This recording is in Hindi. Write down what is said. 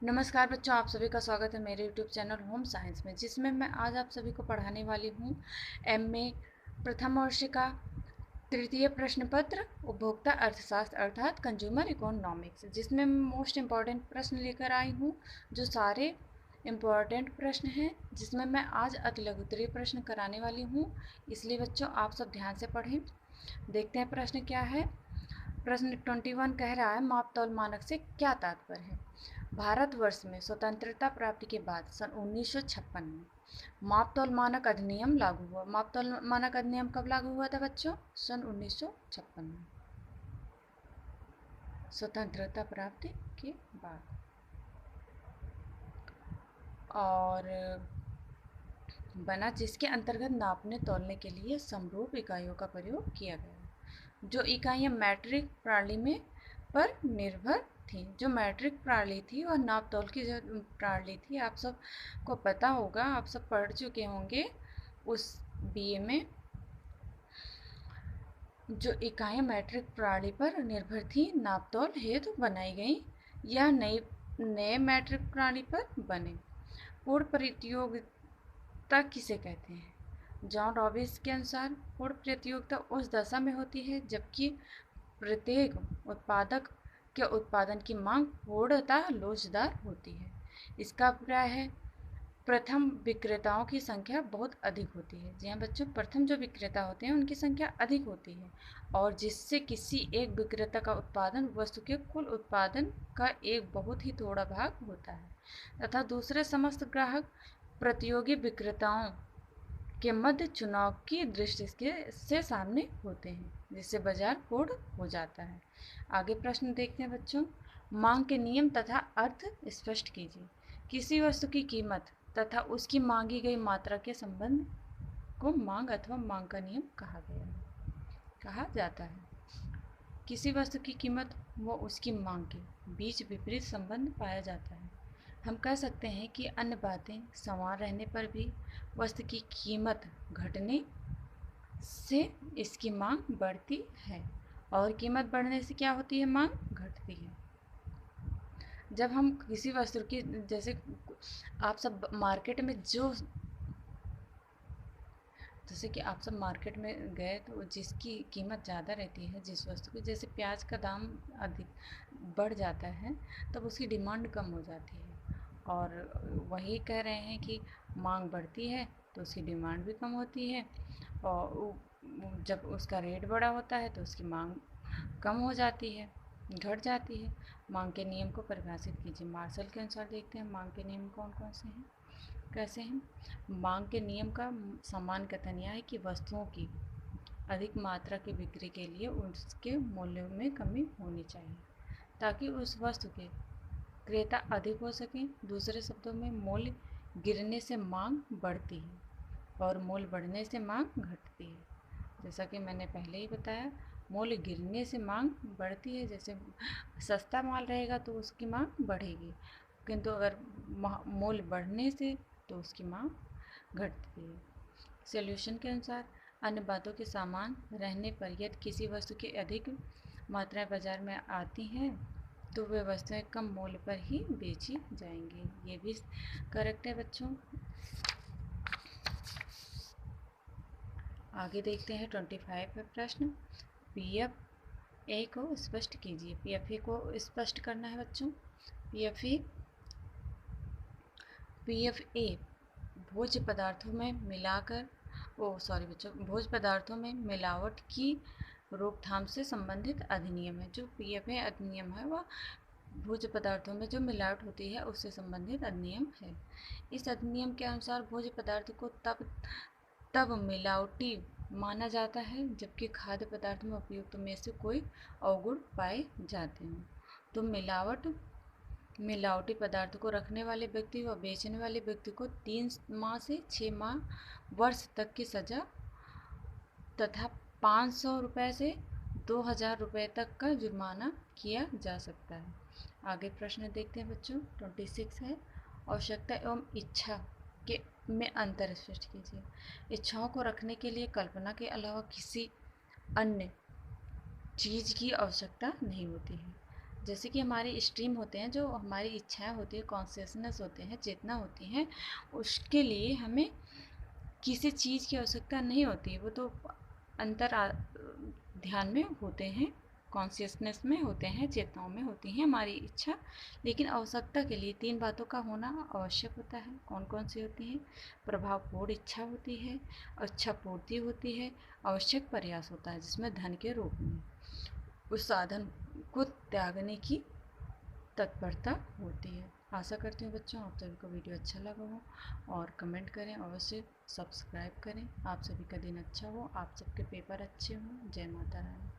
नमस्कार बच्चों, आप सभी का स्वागत है मेरे YouTube चैनल होम साइंस में, जिसमें मैं आज आप सभी को पढ़ाने वाली हूँ MA प्रथम वर्ष का तृतीय प्रश्न पत्र उपभोक्ता अर्थशास्त्र अर्थात कंज्यूमर इकोनॉमिक्स, जिसमें मैं मोस्ट इम्पॉर्टेंट प्रश्न लेकर आई हूँ। जो सारे इम्पॉर्टेंट प्रश्न हैं, जिसमें मैं आज अति लघुत्तरीय प्रश्न कराने वाली हूँ। इसलिए बच्चों आप सब ध्यान से पढ़ें। देखते हैं प्रश्न क्या है। प्रश्न 21 कह रहा है, मापतौल मानक से क्या तात्पर्य है। भारतवर्ष में स्वतंत्रता प्राप्ति के बाद सन 1956 में मापतौल मानक अधिनियम लागू हुआ। मापतौल मानक अधिनियम कब लागू हुआ था बच्चों? सन 1956 में, स्वतंत्रता प्राप्ति के बाद। और बना जिसके अंतर्गत नापने तौलने के लिए समरूप इकाइयों का प्रयोग किया गया, जो इकाइयाँ मैट्रिक प्रणाली में पर निर्भर थी। जो मैट्रिक प्रणाली थी और नाप तौल की जो प्रणाली थी, आप सब को पता होगा, आप सब पढ़ चुके होंगे उस BA में। जो इकाइयाँ मैट्रिक प्रणाली पर निर्भर थी, नाप तौल हेतु बनाई गई या नए मैट्रिक प्रणाली पर बने। पूर्ण प्रतियोगिता किसे कहते हैं? जॉन रॉबिन्स के अनुसार पूर्ण प्रतियोगिता उस दशा में होती है जबकि प्रत्येक उत्पादक के उत्पादन की मांग पूर्णतः लोचदार होती है। इसका अभिप्राय है प्रथम विक्रेताओं की संख्या बहुत अधिक होती है। जी हाँ बच्चों, प्रथम जो विक्रेता होते हैं उनकी संख्या अधिक होती है, और जिससे किसी एक विक्रेता का उत्पादन वस्तु के कुल उत्पादन का एक बहुत ही थोड़ा भाग होता है, तथा दूसरे समस्त ग्राहक प्रतियोगी विक्रेताओं के मध्य चुनाव की दृष्टि से सामने होते हैं, जिससे बाजार पूर्ण हो जाता है। आगे प्रश्न देखते हैं बच्चों। मांग के नियम तथा अर्थ स्पष्ट कीजिए। किसी वस्तु की कीमत तथा उसकी मांगी गई मात्रा के संबंध को मांग अथवा मांग का नियम कहा जाता है। किसी वस्तु की कीमत व उसकी मांग के बीच विपरीत संबंध पाया जाता है। हम कह सकते हैं कि अन्य बातें समान रहने पर भी वस्तु की कीमत घटने से इसकी मांग बढ़ती है, और कीमत बढ़ने से क्या होती है? मांग घटती है। जब हम किसी वस्तु की, जैसे आप सब मार्केट में जैसे कि आप सब मार्केट में गए तो जिसकी कीमत ज़्यादा रहती है, जिस वस्तु की, जैसे प्याज का दाम अधिक बढ़ जाता है तब उसकी डिमांड कम हो जाती है, और वही कह रहे हैं कि मांग बढ़ती है तो उसकी डिमांड भी कम होती है, और जब उसका रेट बड़ा होता है तो उसकी मांग कम हो जाती है, घट जाती है। मांग के नियम को परिभाषित कीजिए। मार्शल के अनुसार देखते हैं मांग के नियम कौन कौन से हैं, कैसे हैं। मांग के नियम का सामान्य कथन यह है कि वस्तुओं की अधिक मात्रा की बिक्री के लिए उसके मूल्यों में कमी होनी चाहिए, ताकि उस वस्तु के क्रेता अधिक हो सकें। दूसरे शब्दों में, मूल्य गिरने से मांग बढ़ती है और मूल्य बढ़ने से मांग घटती है। जैसा कि मैंने पहले ही बताया, मूल्य गिरने से मांग बढ़ती है। जैसे सस्ता माल रहेगा तो उसकी मांग बढ़ेगी, किंतु अगर मूल्य बढ़ने से तो उसकी मांग घटती है। सॉल्यूशन के अनुसार, अन्य बातों के समान रहने पर यदि किसी वस्तु की अधिक मात्राएं बाजार में आती हैं तो वे वस्तुएं कम मूल्य पर ही बेची जाएंगी। ये भी करेक्ट है बच्चों। आगे देखते हैं 25 पे प्रश्न। PFA को स्पष्ट कीजिए। PFA को स्पष्ट करना है बच्चों। PFA भोज्य पदार्थों में भोज्य पदार्थों में मिलावट की रोकथाम से संबंधित अधिनियम है। जो PFA अधिनियम है वह भोज्य पदार्थों में जो मिलावट होती है उससे संबंधित अधिनियम है। इस अधिनियम के अनुसार भोज्य पदार्थ को तब मिलावटी माना जाता है जबकि खाद्य पदार्थ में उपयुक्त में से कोई अवगुण पाए जाते हों। तो मिलावटी पदार्थ को रखने वाले व्यक्ति व बेचने वाले व्यक्ति को 3 माह से 6 वर्ष तक की सजा तथा 500 रुपये से 2000 रुपये तक का जुर्माना किया जा सकता है। आगे प्रश्न देखते हैं बच्चों। 26 है, आवश्यकता एवं इच्छा के में अंतर स्पष्ट कीजिए। इच्छाओं को रखने के लिए कल्पना के अलावा किसी अन्य चीज़ की आवश्यकता नहीं होती है। जैसे कि हमारे स्ट्रीम होते हैं, जो हमारी इच्छाएं होती है, कॉन्शियसनेस होते हैं, चेतना होती हैं, उसके लिए हमें किसी चीज़ की आवश्यकता नहीं होती। वो तो ध्यान में होते हैं, कॉन्शियसनेस में होते हैं, चेतनाओं में होती हैं हमारी इच्छा। लेकिन आवश्यकता के लिए 3 बातों का होना आवश्यक होता है। कौन कौन सी होती हैं? प्रभावपूर्ण इच्छा होती है, इच्छा पूर्ति होती है, आवश्यक प्रयास होता है जिसमें धन के रूप में उस साधन को त्यागने की तत्परता होती है। आशा करती हूँ बच्चों आप सभी को वीडियो अच्छा लगा हो, और कमेंट करें, अवश्य सब्सक्राइब करें। आप सभी का दिन अच्छा हो, आप सबके पेपर अच्छे हों। जय माता रानी।